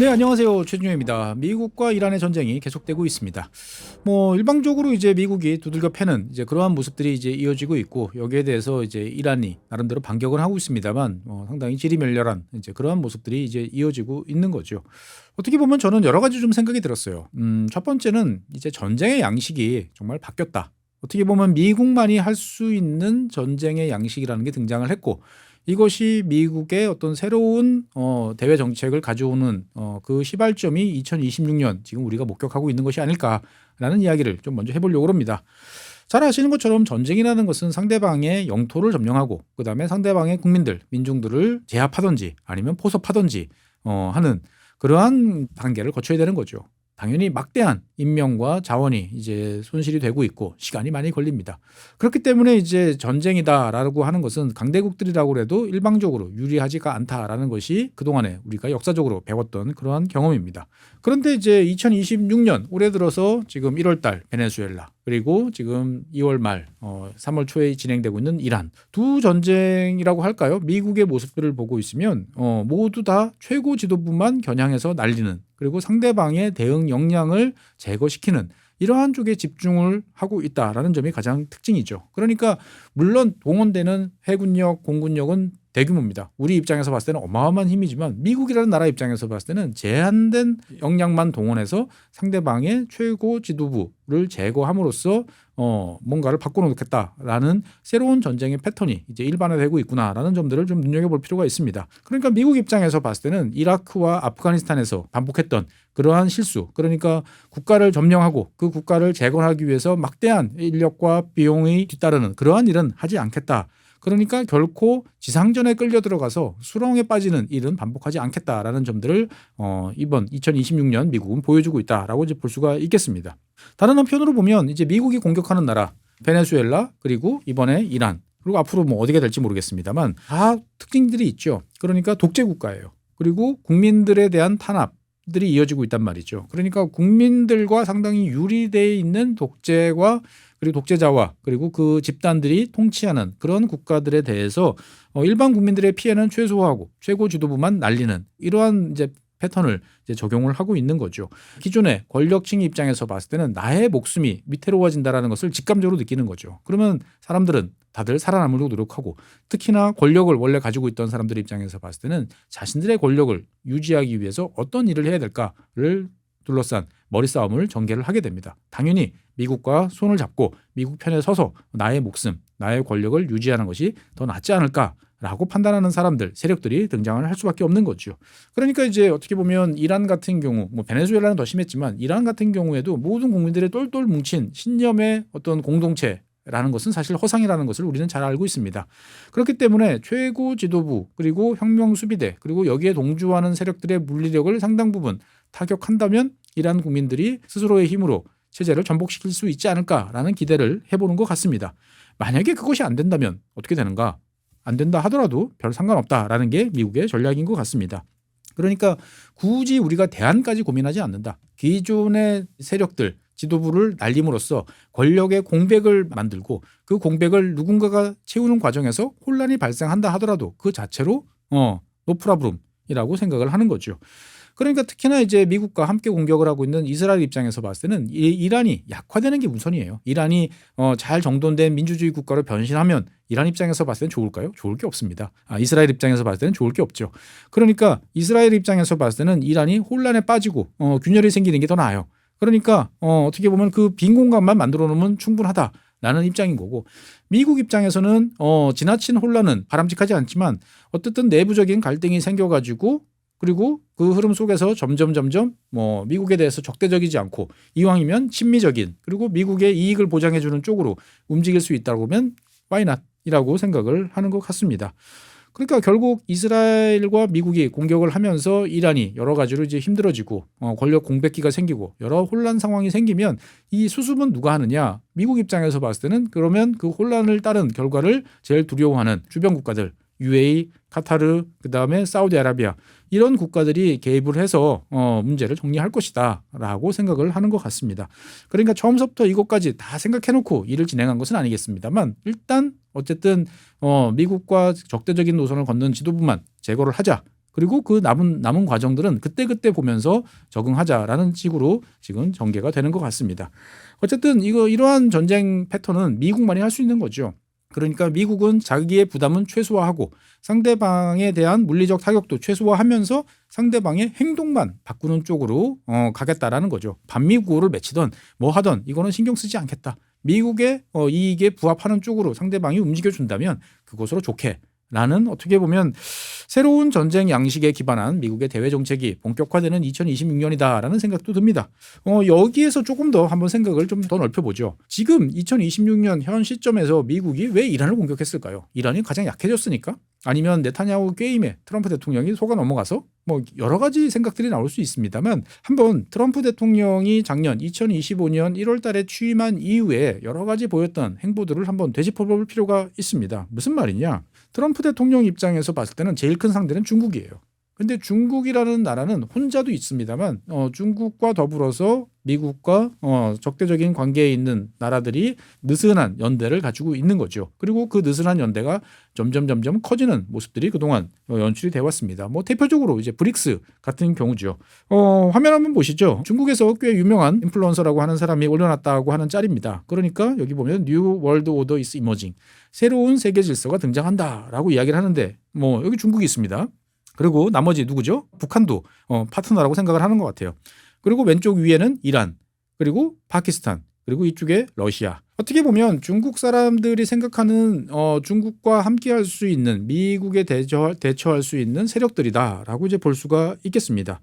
네, 안녕하세요. 최준영입니다. 미국과 이란의 전쟁이 계속되고 있습니다. 일방적으로 이제 미국이 두들겨 패는 이제 그러한 모습들이 이제 이어지고 있고, 여기에 대해서 이제 이란이 나름대로 반격을 하고 있습니다만, 상당히 지리멸렬한 이제 그러한 모습들이 이제 이어지고 있는 거죠. 어떻게 보면 저는 여러 가지 좀 생각이 들었어요. 첫 번째는 이제 전쟁의 양식이 정말 바뀌었다. 어떻게 보면 미국만이 할 수 있는 전쟁의 양식이라는 게 등장을 했고, 이것이 미국의 어떤 새로운 대외 정책을 가져오는 그 시발점이 2026년 지금 우리가 목격하고 있는 것이 아닐까라는 이야기를 좀 먼저 해보려고 합니다. 잘 아시는 것처럼 전쟁이라는 것은 상대방의 영토를 점령하고 그다음에 상대방의 국민들, 민중들을 제압하든지 아니면 포섭하든지 하는 그러한 단계를 거쳐야 되는 거죠. 당연히 막대한 인명과 자원이 이제 손실이 되고 있고 시간이 많이 걸립니다. 그렇기 때문에 이제 전쟁이다라고 하는 것은 강대국들이라고 해도 일방적으로 유리하지가 않다라는 것이 그동안에 우리가 역사적으로 배웠던 그러한 경험입니다. 그런데 이제 2026년 올해 들어서 지금 1월 달 베네수엘라 그리고 지금 2월 말 3월 초에 진행되고 있는 이란 두 전쟁이라고 할까요? 미국의 모습들을 보고 있으면 모두 다 최고 지도부만 겨냥해서 날리는 그리고 상대방의 대응 역량을 제거시키는 이러한 쪽에 집중을 하고 있다라는 점이 가장 특징이죠. 그러니까 물론 동원되는 해군력, 공군력은 대규모입니다. 우리 입장에서 봤을 때는 어마어마한 힘이지만 미국이라는 나라 입장에서 봤을 때는 제한된 역량만 동원해서 상대방의 최고 지도부를 제거함으로써 뭔가를 바꿔놓겠다라는 새로운 전쟁의 패턴이 이제 일반화되고 있구나라는 점들을 좀 눈여겨볼 필요가 있습니다. 그러니까 미국 입장에서 봤을 때는 이라크와 아프가니스탄에서 반복했던 그러한 실수, 그러니까 국가를 점령하고 그 국가를 재건하기 위해서 막대한 인력과 비용이 뒤따르는 그러한 일은 하지 않겠다. 그러니까 결코 지상전에 끌려 들어가서 수렁에 빠지는 일은 반복하지 않겠다라는 점들을 이번 2026년 미국은 보여주고 있다라고 이제 볼 수가 있겠습니다. 다른 한편으로 보면 이제 미국이 공격하는 나라 베네수엘라 그리고 이번에 이란 그리고 앞으로 뭐 어디가 될지 모르겠습니다만 다 특징들이 있죠. 그러니까 독재 국가예요. 그리고 국민들에 대한 탄압들이 이어지고 있단 말이죠. 그러니까 국민들과 상당히 유리되어 있는 독재와 그리고 독재자와 그리고 그 집단들이 통치하는 그런 국가들에 대해서 일반 국민들의 피해는 최소화하고 최고 지도부만 날리는 이러한 이제 패턴을 이제 적용을 하고 있는 거죠. 기존의 권력층 입장에서 봤을 때는 나의 목숨이 위태로워진다라는 것을 직감적으로 느끼는 거죠. 그러면 사람들은 다들 살아남으려고 노력하고 특히나 권력을 원래 가지고 있던 사람들 입장에서 봤을 때는 자신들의 권력을 유지하기 위해서 어떤 일을 해야 될까를 둘러싼 머리싸움을 전개를 하게 됩니다. 당연히 미국과 손을 잡고 미국 편에 서서 나의 목숨, 나의 권력을 유지하는 것이 더 낫지 않을까라고 판단하는 사람들, 세력들이 등장을 할 수밖에 없는 거죠. 그러니까 이제 어떻게 보면 이란 같은 경우, 베네수엘라는 더 심했지만 이란 같은 경우에도 모든 국민들의 똘똘 뭉친 신념의 어떤 공동체라는 것은 사실 허상이라는 것을 우리는 잘 알고 있습니다. 그렇기 때문에 최고 지도부 그리고 혁명 수비대 그리고 여기에 동조하는 세력들의 물리력을 상당 부분 타격한다면 이란 국민들이 스스로의 힘으로 체제를 전복시킬 수 있지 않을까라는 기대를 해보는 것 같습니다. 만약에 그것이 안 된다면 어떻게 되는가? 안 된다 하더라도 별 상관없다라는 게 미국의 전략인 것 같습니다. 그러니까 굳이 우리가 대안까지 고민하지 않는다. 기존의 세력들, 지도부를 날림으로써 권력의 공백을 만들고 그 공백을 누군가가 채우는 과정에서 혼란이 발생한다 하더라도 그 자체로 노 프라브룸이라고 생각을 하는 거죠. 그러니까 특히나 이제 미국과 함께 공격을 하고 있는 이스라엘 입장에서 봤을 때는 이란이 약화되는 게 우선이에요. 이란이 잘 정돈된 민주주의 국가로 변신하면 이란 입장에서 봤을 때는 좋을까요? 좋을 게 없습니다. 이스라엘 입장에서 봤을 때는 좋을 게 없죠. 그러니까 이스라엘 입장에서 봤을 때는 이란이 혼란에 빠지고 균열이 생기는 게 더 나아요. 그러니까 어떻게 보면 그 빈 공간만 만들어 놓으면 충분하다. 라는 입장인 거고 미국 입장에서는 지나친 혼란은 바람직하지 않지만 어쨌든 내부적인 갈등이 생겨가지고 그리고 그 흐름 속에서 점점 미국에 대해서 적대적이지 않고 이왕이면 친미적인 그리고 미국의 이익을 보장해주는 쪽으로 움직일 수 있다고 하면 why not? 이라고 생각을 하는 것 같습니다. 그러니까 결국 이스라엘과 미국이 공격을 하면서 이란이 여러 가지로 이제 힘들어지고 권력 공백기가 생기고 여러 혼란 상황이 생기면 이 수습은 누가 하느냐? 미국 입장에서 봤을 때는 그러면 그 혼란을 따른 결과를 제일 두려워하는 주변 국가들 UAE, 카타르, 그다음에 사우디아라비아 이런 국가들이 개입을 해서 문제를 정리할 것이다 라고 생각을 하는 것 같습니다. 그러니까 처음부터 이것까지 다 생각해놓고 일을 진행한 것은 아니겠습니다만 일단 어쨌든 미국과 적대적인 노선을 걷는 지도부만 제거를 하자. 그리고 그 남은 과정들은 그때그때 보면서 적응하자라는 식으로 지금 전개가 되는 것 같습니다. 어쨌든 이러한 전쟁 패턴은 미국만이 할 수 있는 거죠. 그러니까 미국은 자기의 부담은 최소화하고 상대방에 대한 물리적 타격도 최소화하면서 상대방의 행동만 바꾸는 쪽으로 가겠다라는 거죠. 반미구호를 맺히던 뭐 하던 이거는 신경 쓰지 않겠다. 미국의 이익에 부합하는 쪽으로 상대방이 움직여준다면 그것으로 좋게. 라는 어떻게 보면 새로운 전쟁 양식에 기반한 미국의 대외 정책이 본격화되는 2026년이다라는 생각도 듭니다. 여기에서 조금 더 한번 생각을 좀 더 넓혀보죠. 지금 2026년 현 시점에서 미국이 왜 이란을 공격했을까요? 이란이 가장 약해졌으니까? 아니면 네타냐후 게임에 트럼프 대통령이 속아 넘어가서? 뭐 여러 가지 생각들이 나올 수 있습니다만 한번 트럼프 대통령이 작년 2025년 1월 달에 취임한 이후에 여러 가지 보였던 행보들을 한번 되짚어볼 필요가 있습니다. 무슨 말이냐? 트럼프 대통령 입장에서 봤을 때는 제일 큰 상대는 중국이에요. 근데 중국이라는 나라는 혼자도 있습니다만 중국과 더불어서 미국과 적대적인 관계에 있는 나라들이 느슨한 연대를 가지고 있는 거죠. 그리고 그 느슨한 연대가 점점 커지는 모습들이 그동안 연출이 되어 왔습니다. 뭐 대표적으로 이제 브릭스 같은 경우죠. 화면 한번 보시죠. 중국에서 꽤 유명한 인플루언서라고 하는 사람이 올려놨다고 하는 짤입니다. 그러니까 여기 보면 New World Order is emerging. 새로운 세계 질서가 등장한다라고 이야기를 하는데 뭐 여기 중국이 있습니다. 그리고 나머지 누구죠? 북한도 파트너라고 생각을 하는 것 같아요. 그리고 왼쪽 위에는 이란, 그리고 파키스탄, 그리고 이쪽에 러시아. 어떻게 보면 중국 사람들이 생각하는 중국과 함께할 수 있는 미국에 대처할 수 있는 세력들이다라고 이제 볼 수가 있겠습니다.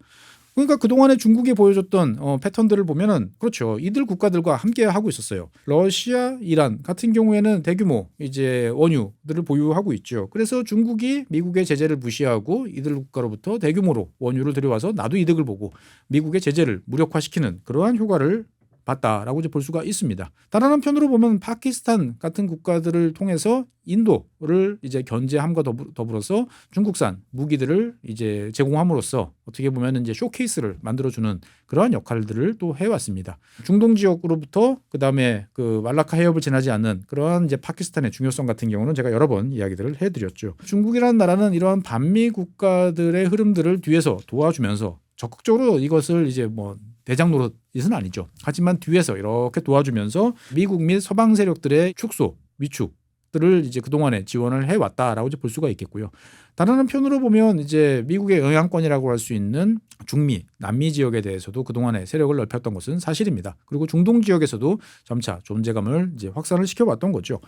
그러니까 그동안에 중국이 보여줬던 패턴들을 보면은 그렇죠. 이들 국가들과 함께 하고 있었어요. 러시아, 이란 같은 경우에는 대규모 이제 원유들을 보유하고 있죠. 그래서 중국이 미국의 제재를 무시하고 이들 국가로부터 대규모로 원유를 들여와서 나도 이득을 보고 미국의 제재를 무력화시키는 그러한 효과를 봤다라고 이제 볼 수가 있습니다. 다른 한편으로 보면 파키스탄 같은 국가들을 통해서 인도를 이제 견제함과 더불어서 중국산 무기들을 이제 제공함으로써 어떻게 보면 이제 쇼케이스를 만들어주는 그러한 역할들을 또 해왔습니다. 중동 지역으로부터 그다음에 그 말라카 해협을 지나지 않는 그러한 이제 파키스탄의 중요성 같은 경우는 제가 여러 번 이야기들을 해드렸죠. 중국이라는 나라는 이러한 반미 국가들의 흐름들을 뒤에서 도와주면서 적극적으로 이것을 이제 뭐 대장 노릇은 아니죠. 하지만 뒤에서 이렇게 도와주면서 미국 및 서방 세력들의 축소, 위축들을 이제 그동안에 지원을 해왔다라고 이제 볼 수가 있겠고요. 다른 한편으로 보면 이제 미국의 영향권이라고 할 수 있는 중미, 남미 지역에 대해서도 그동안에 세력을 넓혔던 것은 사실입니다. 그리고 중동 지역에서도 점차 존재감을 이제 확산을 시켜왔던 거죠.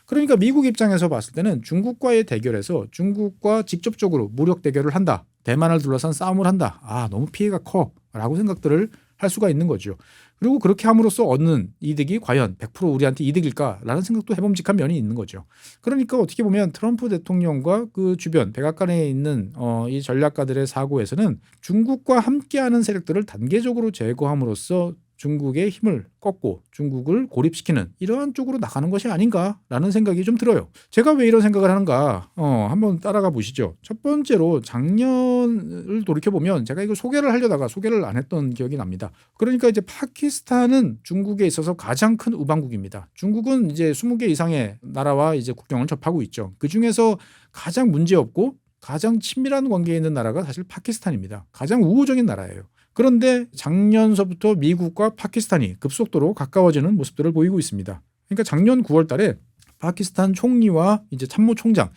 그러니까 미국 입장에서 봤을 때는 중국과의 대결에서 중국과 직접적으로 무력 대결을 한다. 대만을 둘러싼 싸움을 한다. 너무 피해가 커. 라고 생각들을 할 수가 있는 거죠. 그리고 그렇게 함으로써 얻는 이득이 과연 100% 우리한테 이득일까라는 생각도 해봄직한 면이 있는 거죠. 그러니까 어떻게 보면 트럼프 대통령과 그 주변 백악관에 있는 이 전략가들의 사고에서는 중국과 함께하는 세력들을 단계적으로 제거함으로써 중국의 힘을 꺾고 중국을 고립시키는 이러한 쪽으로 나가는 것이 아닌가라는 생각이 좀 들어요. 제가 왜 이런 생각을 하는가 한번 따라가 보시죠. 첫 번째로 작년을 돌이켜보면 제가 이거 소개를 하려다가 소개를 안 했던 기억이 납니다. 그러니까 이제 파키스탄은 중국에 있어서 가장 큰 우방국입니다. 중국은 이제 20개 이상의 나라와 이제 국경을 접하고 있죠. 그중에서 가장 문제없고 가장 친밀한 관계에 있는 나라가 사실 파키스탄입니다. 가장 우호적인 나라예요. 그런데 작년서부터 미국과 파키스탄이 급속도로 가까워지는 모습들을 보이고 있습니다. 그러니까 작년 9월 달에 파키스탄 총리와 이제 참모총장,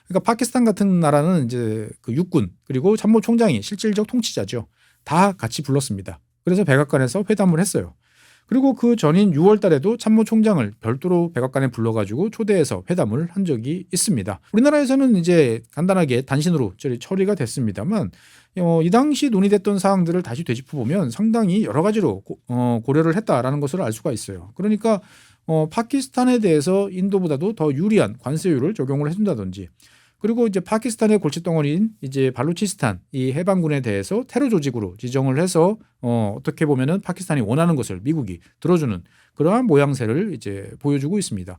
그러니까 파키스탄 같은 나라는 이제 그 육군 그리고 참모총장이 실질적 통치자죠. 다 같이 불렀습니다. 그래서 백악관에서 회담을 했어요. 그리고 그 전인 6월 달에도 참모총장을 별도로 백악관에 불러가지고 초대해서 회담을 한 적이 있습니다. 우리나라에서는 이제 간단하게 단신으로 처리가 됐습니다만 이 당시 논의됐던 사항들을 다시 되짚어보면 상당히 여러 가지로 고려를 했다라는 것을 알 수가 있어요. 그러니까 파키스탄에 대해서 인도보다도 더 유리한 관세율을 적용을 해준다든지 그리고 이제 파키스탄의 골칫덩어리인 이제 발루치스탄 이 해방군에 대해서 테러 조직으로 지정을 해서 어떻게 보면은 파키스탄이 원하는 것을 미국이 들어주는 그러한 모양새를 이제 보여주고 있습니다.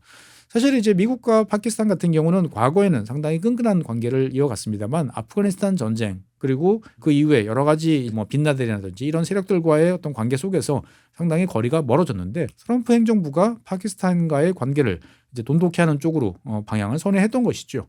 사실 이제 미국과 파키스탄 같은 경우는 과거에는 상당히 끈끈한 관계를 이어갔습니다만 아프가니스탄 전쟁 그리고 그 이후에 여러 가지 뭐 빈라덴이라든지 이런 세력들과의 어떤 관계 속에서 상당히 거리가 멀어졌는데 트럼프 행정부가 파키스탄과의 관계를 이제 돈독히 하는 쪽으로 방향을 선회했던 것이죠.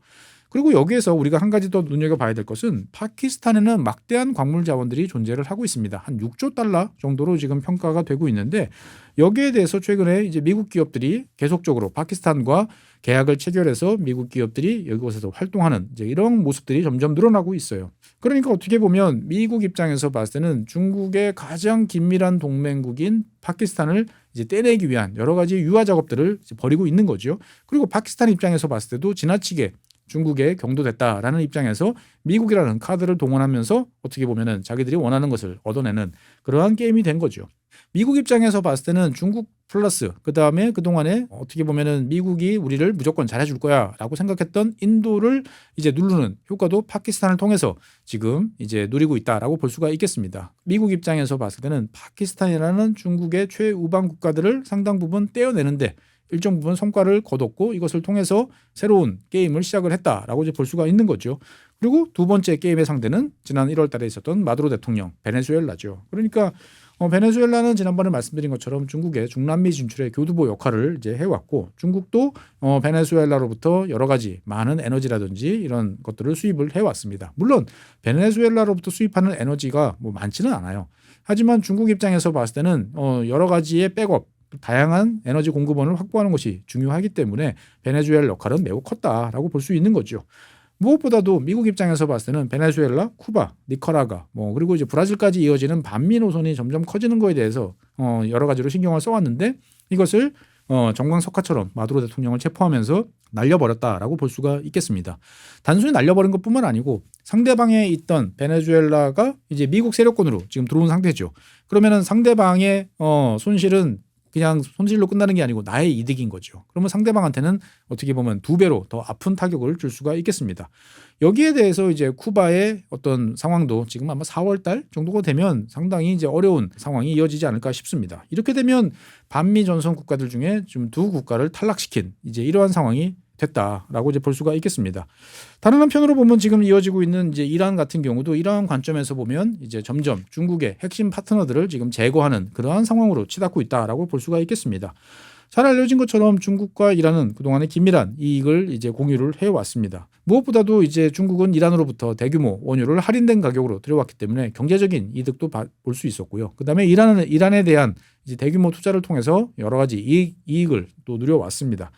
그리고 여기에서 우리가 한 가지 더 눈여겨봐야 될 것은 파키스탄에는 막대한 광물 자원들이 존재를 하고 있습니다. 한 6조 달러 정도로 지금 평가가 되고 있는데 여기에 대해서 최근에 이제 미국 기업들이 계속적으로 파키스탄과 계약을 체결해서 미국 기업들이 이곳에서 활동하는 이제 이런 모습들이 점점 늘어나고 있어요. 그러니까 어떻게 보면 미국 입장에서 봤을 때는 중국의 가장 긴밀한 동맹국인 파키스탄을 이제 떼내기 위한 여러 가지 유화 작업들을 벌이고 있는 거죠. 그리고 파키스탄 입장에서 봤을 때도 지나치게 중국에 경도됐다라는 입장에서 미국이라는 카드를 동원하면서 어떻게 보면은 자기들이 원하는 것을 얻어내는 그러한 게임이 된 거죠. 미국 입장에서 봤을 때는 중국 플러스 그다음에 그동안에 어떻게 보면은 미국이 우리를 무조건 잘해줄 거야라고 생각했던 인도를 이제 누르는 효과도 파키스탄을 통해서 지금 이제 누리고 있다라고 볼 수가 있겠습니다. 미국 입장에서 봤을 때는 파키스탄이라는 중국의 최우방 국가들을 상당 부분 떼어내는데 일정 부분 성과를 거뒀고 이것을 통해서 새로운 게임을 시작을 했다라고 이제 볼 수가 있는 거죠. 그리고 두 번째 게임의 상대는 지난 1월 달에 있었던 마두로 대통령 베네수엘라죠. 그러니까 베네수엘라는 지난번에 말씀드린 것처럼 중국의 중남미 진출의 교두보 역할을 이제 해왔고 중국도 베네수엘라로부터 여러 가지 많은 에너지라든지 이런 것들을 수입을 해왔습니다. 물론 베네수엘라로부터 수입하는 에너지가 뭐 많지는 않아요. 하지만 중국 입장에서 봤을 때는 여러 가지의 백업 다양한 에너지 공급원을 확보하는 것이 중요하기 때문에 베네수엘 역할은 매우 컸다라고 볼 수 있는 거죠. 무엇보다도 미국 입장에서 봤을 때는 베네수엘라, 쿠바, 니카라과 그리고 이제 브라질까지 이어지는 반미 노선이 점점 커지는 거에 대해서 여러 가지로 신경을 써왔는데 이것을 정광석화처럼 마두로 대통령을 체포하면서 날려버렸다라고 볼 수가 있겠습니다. 단순히 날려버린 것뿐만 아니고 상대방에 있던 베네수엘라가 이제 미국 세력권으로 지금 들어온 상태죠. 그러면은 상대방의 손실은 그냥 손실로 끝나는 게 아니고 나의 이득인 거죠. 그러면 상대방한테는 어떻게 보면 두 배로 더 아픈 타격을 줄 수가 있겠습니다. 여기에 대해서 이제 쿠바의 어떤 상황도 지금 아마 4월 달 정도가 되면 상당히 이제 어려운 상황이 이어지지 않을까 싶습니다. 이렇게 되면 반미 전선 국가들 중에 좀 두 국가를 탈락시킨 이제 이러한 상황이 됐다라고 이제 볼 수가 있겠습니다. 다른 한편으로 보면 지금 이어지고 있는 이제 이란 같은 경우도 이러한 관점에서 보면 이제 점점 중국의 핵심 파트너들을 지금 제거하는 그러한 상황으로 치닫고 있다라고 볼 수가 있겠습니다. 잘 알려진 것처럼 중국과 이란은 그동안에 긴밀한 이익을 이제 공유를 해왔습니다. 무엇보다도 이제 중국은 이란으로부터 대규모 원유를 할인된 가격으로 들여왔기 때문에 경제적인 이득도 볼 수 있었고요. 그다음에 이란에 대한 이제 대규모 투자를 통해서 여러 가지 이익을 또 누려왔습니다.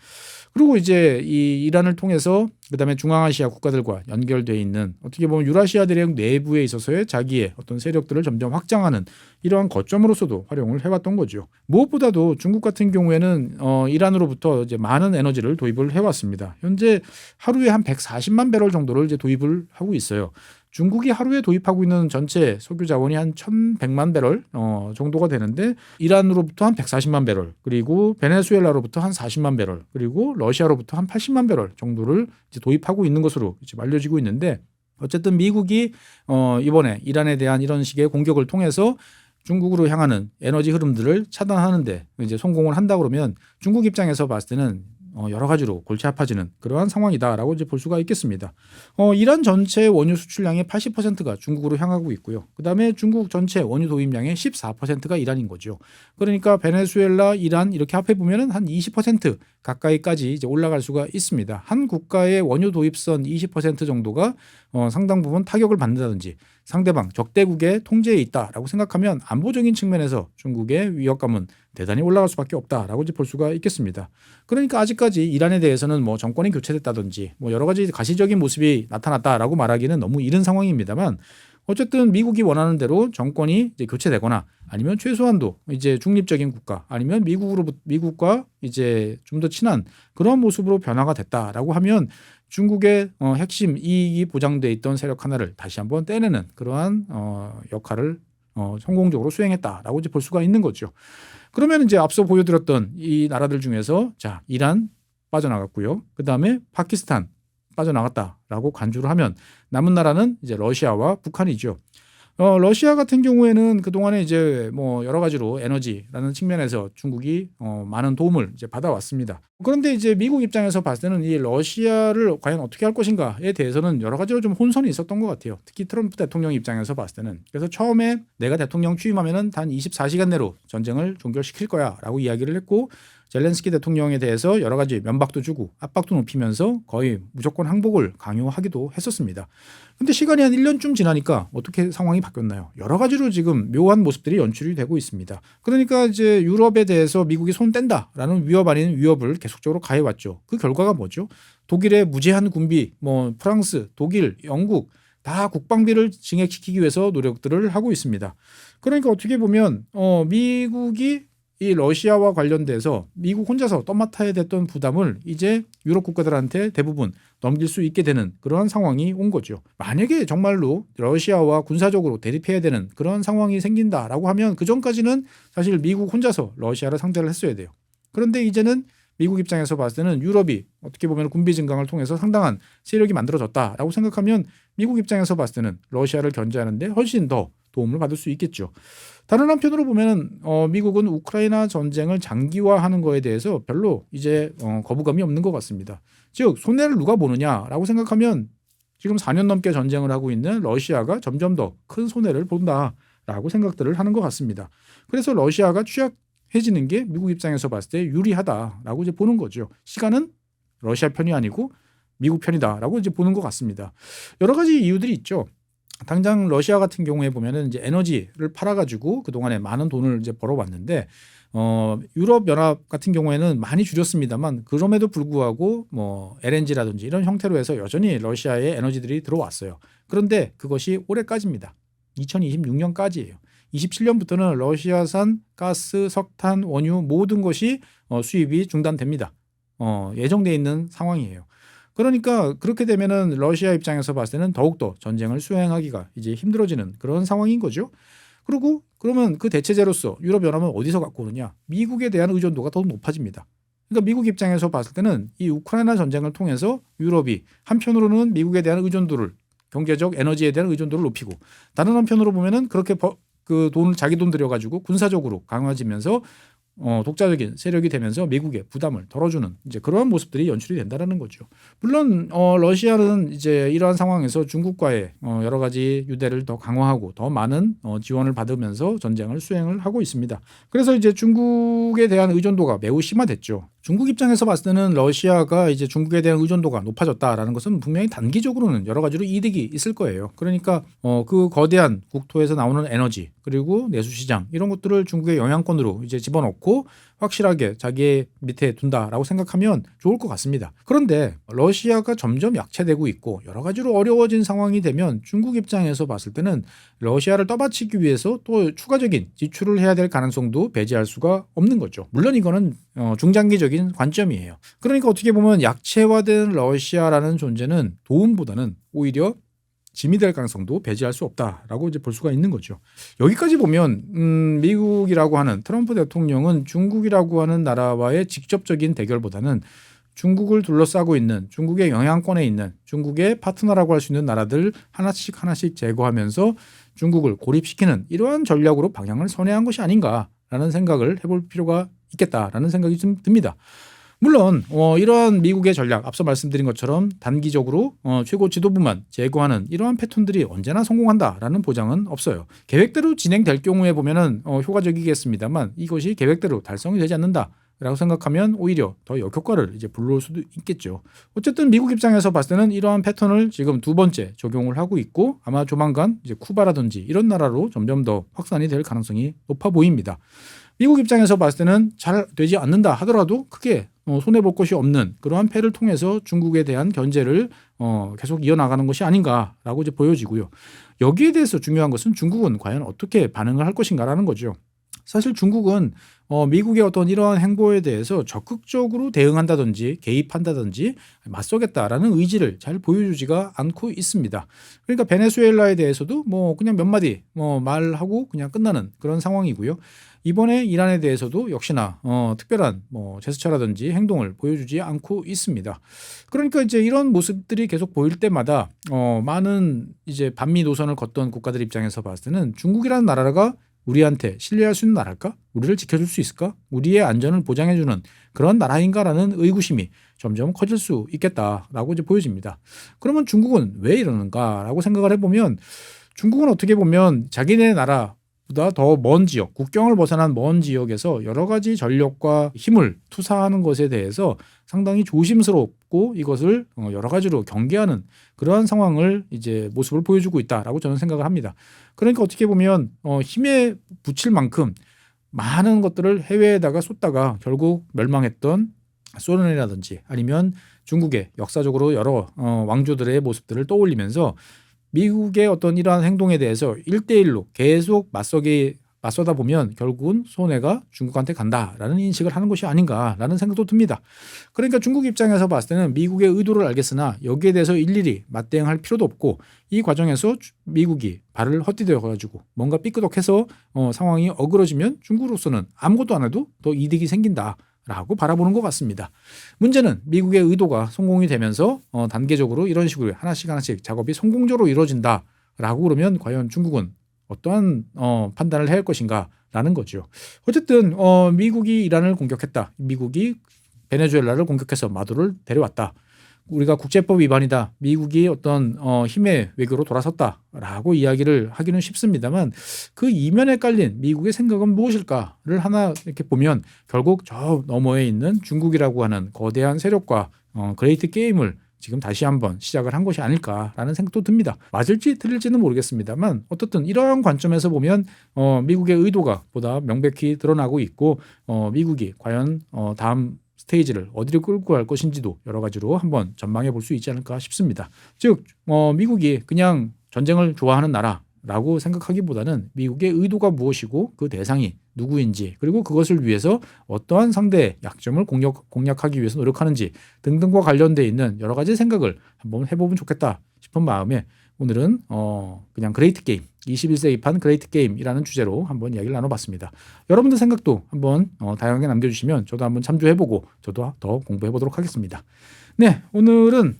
그리고 이제 이 이란을 통해서 그다음에 중앙아시아 국가들과 연결되어 있는 어떻게 보면 유라시아 대륙 내부에 있어서의 자기의 어떤 세력들을 점점 확장하는 이러한 거점으로서도 활용을 해왔던 거죠. 무엇보다도 중국 같은 경우에는 이란으로부터 이제 많은 에너지를 도입을 해왔습니다. 현재 하루에 한 140만 배럴 정도를 이제 도입을 하고 있어요. 중국이 하루에 도입하고 있는 전체 석유 자원이 한 1,100만 배럴 정도가 되는데 이란으로부터 한 140만 배럴 그리고 베네수엘라로부터 한 40만 배럴 그리고 러시아로부터 한 80만 배럴 정도를 이제 도입하고 있는 것으로 지금 알려지고 있는데 어쨌든 미국이 이번에 이란에 대한 이런 식의 공격을 통해서 중국으로 향하는 에너지 흐름들을 차단하는데 이제 성공을 한다 그러면 중국 입장에서 봤을 때는 여러 가지로 골치 아파지는 그러한 상황이다라고 이제 볼 수가 있겠습니다. 이란 전체 원유 수출량의 80%가 중국으로 향하고 있고요. 그다음에 중국 전체 원유 도입량의 14%가 이란인 거죠. 그러니까 베네수엘라, 이란 이렇게 합해 보면은 한 20% 가까이까지 이제 올라갈 수가 있습니다. 한 국가의 원유 도입선 20% 정도가 상당 부분 타격을 받는다든지 상대방 적대국의 통제에 있다라고 생각하면 안보적인 측면에서 중국의 위협감은 대단히 올라갈 수밖에 없다라고 볼 수가 있겠습니다. 그러니까 아직까지 이란에 대해서는 뭐 정권이 교체됐다든지 뭐 여러 가지 가시적인 모습이 나타났다라고 말하기는 너무 이른 상황입니다만 어쨌든 미국이 원하는 대로 정권이 이제 교체되거나 아니면 최소한도 이제 중립적인 국가 아니면 미국과 이제 좀 더 친한 그런 모습으로 변화가 됐다라고 하면 중국의 핵심 이익이 보장돼 있던 세력 하나를 다시 한번 떼내는 그러한 역할을 성공적으로 수행했다라고 이제 볼 수가 있는 거죠. 그러면 이제 앞서 보여드렸던 이 나라들 중에서 자 이란 빠져나갔고요. 그 다음에 파키스탄 빠져나갔다라고 간주를 하면 남은 나라는 이제 러시아와 북한이죠. 러시아 같은 경우에는 그동안에 이제 뭐 여러 가지로 에너지라는 측면에서 중국이 많은 도움을 이제 받아왔습니다. 그런데 이제 미국 입장에서 봤을 때는 이 러시아를 과연 어떻게 할 것인가에 대해서는 여러 가지로 좀 혼선이 있었던 것 같아요. 특히 트럼프 대통령 입장에서 봤을 때는. 그래서 처음에 내가 대통령 취임하면은 단 24시간 내로 전쟁을 종결시킬 거야라고 이야기를 했고 젤렌스키 대통령에 대해서 여러 가지 면박도 주고 압박도 높이면서 거의 무조건 항복을 강요하기도 했었습니다. 근데 시간이 한 1년쯤 지나니까 어떻게 상황이 바뀌었나요? 여러 가지로 지금 묘한 모습들이 연출이 되고 있습니다. 그러니까 이제 유럽에 대해서 미국이 손 뗀다라는 위협 아닌 위협을 계속적으로 가해왔죠. 그 결과가 뭐죠? 독일의 무제한 군비, 프랑스, 독일, 영국 다 국방비를 증액시키기 위해서 노력들을 하고 있습니다. 그러니까 어떻게 보면 미국이 이 러시아와 관련돼서 미국 혼자서 떠맡아야 됐던 부담을 이제 유럽 국가들한테 대부분 넘길 수 있게 되는 그러한 상황이 온 거죠. 만약에 정말로 러시아와 군사적으로 대립해야 되는 그런 상황이 생긴다라고 하면 그전까지는 사실 미국 혼자서 러시아를 상대를 했어야 돼요. 그런데 이제는 미국 입장에서 봤을 때는 유럽이 어떻게 보면 군비 증강을 통해서 상당한 세력이 만들어졌다라고 생각하면 미국 입장에서 봤을 때는 러시아를 견제하는데 훨씬 더 도움을 받을 수 있겠죠. 다른 한편으로 보면 미국은 우크라이나 전쟁을 장기화하는 거에 대해서 별로 이제 거부감이 없는 것 같습니다. 즉 손해를 누가 보느냐라고 생각하면 지금 4년 넘게 전쟁을 하고 있는 러시아가 점점 더 큰 손해를 본다라고 생각들을 하는 것 같습니다. 그래서 러시아가 취약해지는 게 미국 입장에서 봤을 때 유리하다라고 이제 보는 거죠. 시간은 러시아 편이 아니고 미국 편이다라고 이제 보는 것 같습니다. 여러 가지 이유들이 있죠. 당장 러시아 같은 경우에 보면은 이제 에너지를 팔아가지고 그 동안에 많은 돈을 이제 벌어왔는데 유럽 연합 같은 경우에는 많이 줄였습니다만 그럼에도 불구하고 LNG라든지 이런 형태로 해서 여전히 러시아에 에너지들이 들어왔어요. 그런데 그것이 올해까지입니다. 2026년까지예요. 27년부터는 러시아산 가스, 석탄, 원유 모든 것이 수입이 중단됩니다. 예정돼 있는 상황이에요. 그러니까 그렇게 되면은 러시아 입장에서 봤을 때는 더욱더 전쟁을 수행하기가 이제 힘들어지는 그런 상황인 거죠. 그리고 그러면 그 대체제로서 유럽연합은 어디서 갖고 오느냐? 미국에 대한 의존도가 더 높아집니다. 그러니까 미국 입장에서 봤을 때는 이 우크라이나 전쟁을 통해서 유럽이 한편으로는 미국에 대한 의존도를 경제적 에너지에 대한 의존도를 높이고 다른 한편으로 보면은 그렇게 그 돈을 자기 돈 들여가지고 군사적으로 강화지면서 독자적인 세력이 되면서 미국의 부담을 덜어주는 이제 그러한 모습들이 연출이 된다라는 거죠. 물론 러시아는 이제 이러한 상황에서 중국과의 여러 가지 유대를 더 강화하고 더 많은 지원을 받으면서 전쟁을 수행을 하고 있습니다. 그래서 이제 중국에 대한 의존도가 매우 심화됐죠. 중국 입장에서 봤을 때는 러시아가 이제 중국에 대한 의존도가 높아졌다라는 것은 분명히 단기적으로는 여러 가지로 이득이 있을 거예요. 그러니까 그 거대한 국토에서 나오는 에너지 그리고 내수 시장 이런 것들을 중국의 영향권으로 이제 집어넣고 확실하게 자기 밑에 둔다라고 생각하면 좋을 것 같습니다. 그런데 러시아가 점점 약체되고 있고 여러 가지로 어려워진 상황이 되면 중국 입장에서 봤을 때는 러시아를 떠받치기 위해서 또 추가적인 지출을 해야 될 가능성도 배제할 수가 없는 거죠. 물론 이거는 중장기적인 관점이에요. 그러니까 어떻게 보면 약체화된 러시아라는 존재는 도움보다는 오히려 짐이 될 가능성도 배제할 수 없다라고 이제 볼 수가 있는 거죠. 여기까지 보면 미국이라고 하는 트럼프 대통령은 중국이라고 하는 나라와의 직접적인 대결보다는 중국을 둘러싸고 있는 중국의 영향권에 있는 중국의 파트너라고 할 수 있는 나라들 하나씩 제거하면서 중국을 고립시키는 이러한 전략으로 방향을 선회한 것이 아닌가라는 생각을 해볼 필요가 있겠다라는 생각이 좀 듭니다. 물론 이러한 미국의 전략 앞서 말씀드린 것처럼 단기적으로 최고 지도부만 제거하는 이러한 패턴들이 언제나 성공한다라는 보장은 없어요. 계획대로 진행될 경우에 보면은 효과적이겠습니다만 이것이 계획대로 달성이 되지 않는다라고 생각하면 오히려 더 역효과를 이제 불러올 수도 있겠죠. 어쨌든 미국 입장에서 봤을 때는 이러한 패턴을 지금 두 번째 적용을 하고 있고 아마 조만간 이제 쿠바라든지 이런 나라로 점점 더 확산이 될 가능성이 높아 보입니다. 미국 입장에서 봤을 때는 잘 되지 않는다 하더라도 크게 손해볼 것이 없는 그러한 패를 통해서 중국에 대한 견제를 계속 이어나가는 것이 아닌가라고 이제 보여지고요. 여기에 대해서 중요한 것은 중국은 과연 어떻게 반응을 할 것인가라는 거죠. 사실 중국은 미국의 어떤 이러한 행보에 대해서 적극적으로 대응한다든지 개입한다든지 맞서겠다라는 의지를 잘 보여주지가 않고 있습니다. 그러니까 베네수엘라에 대해서도 그냥 몇 마디 말하고 그냥 끝나는 그런 상황이고요. 이번에 이란에 대해서도 역시나 특별한 제스처라든지 행동을 보여주지 않고 있습니다. 그러니까 이제 이런 모습들이 계속 보일 때마다 많은 이제 반미 노선을 걷던 국가들 입장에서 봤을 때는 중국이라는 나라가 우리한테 신뢰할 수 있는 나라일까? 우리를 지켜줄 수 있을까? 우리의 안전을 보장해주는 그런 나라인가라는 의구심이 점점 커질 수 있겠다라고 이제 보여집니다. 그러면 중국은 왜 이러는가라고 생각을 해보면 중국은 어떻게 보면 자기네 나라 보다 더 먼 지역, 국경을 벗어난 먼 지역에서 여러 가지 전력과 힘을 투사하는 것에 대해서 상당히 조심스럽고 이것을 여러 가지로 경계하는 그러한 상황을 이제 모습을 보여주고 있다라고 저는 생각을 합니다. 그러니까 어떻게 보면 힘에 붙일 만큼 많은 것들을 해외에다가 쏟다가 결국 멸망했던 소련이라든지 아니면 중국의 역사적으로 여러 왕조들의 모습들을 떠올리면서 미국의 어떤 이러한 행동에 대해서 1대1로 계속 맞서다 보면 결국은 손해가 중국한테 간다라는 인식을 하는 것이 아닌가라는 생각도 듭니다. 그러니까 중국 입장에서 봤을 때는 미국의 의도를 알겠으나 여기에 대해서 일일이 맞대응할 필요도 없고 이 과정에서 미국이 발을 헛디뎌 가지고 뭔가 삐끄덕해서 상황이 어그러지면 중국으로서는 아무것도 안 해도 더 이득이 생긴다. 라고 바라보는 것 같습니다. 문제는 미국의 의도가 성공이 되면서 단계적으로 이런 식으로 하나씩 작업이 성공적으로 이루어진다라고 그러면 과연 중국은 어떠한 판단을 해야 할 것인가라는 거죠. 어쨌든 미국이 이란을 공격했다. 미국이 베네수엘라를 공격해서 마두로를 데려왔다. 우리가 국제법 위반이다. 미국이 어떤 힘의 외교로 돌아섰다라고 이야기를 하기는 쉽습니다만 그 이면에 깔린 미국의 생각은 무엇일까를 하나 이렇게 보면 결국 저 너머에 있는 중국이라고 하는 거대한 세력과 그레이트 게임을 지금 다시 한번 시작을 한 것이 아닐까라는 생각도 듭니다. 맞을지 틀릴지는 모르겠습니다만 어떻든 이러한 관점에서 보면 미국의 의도가 보다 명백히 드러나고 있고 미국이 과연 다음 스테이지를 어디로 끌고 갈 것인지도 여러 가지로 한번 전망해 볼 수 있지 않을까 싶습니다. 즉 미국이 그냥 전쟁을 좋아하는 나라라고 생각하기보다는 미국의 의도가 무엇이고 그 대상이 누구인지 그리고 그것을 위해서 어떠한 상대의 약점을 공략하기 위해서 노력하는지 등등과 관련되어 있는 여러 가지 생각을 한번 해보면 좋겠다 싶은 마음에 오늘은 그냥 그레이트 게임 21세기판 그레이트 게임이라는 주제로 한번 이야기를 나눠봤습니다. 여러분들 생각도 한번 다양하게 남겨주시면 저도 한번 참조해보고 저도 더 공부해보도록 하겠습니다. 네, 오늘은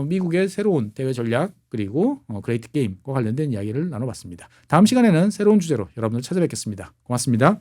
미국의 새로운 대외 전략 그리고 그레이트 게임과 관련된 이야기를 나눠봤습니다. 다음 시간에는 새로운 주제로 여러분들 찾아뵙겠습니다. 고맙습니다.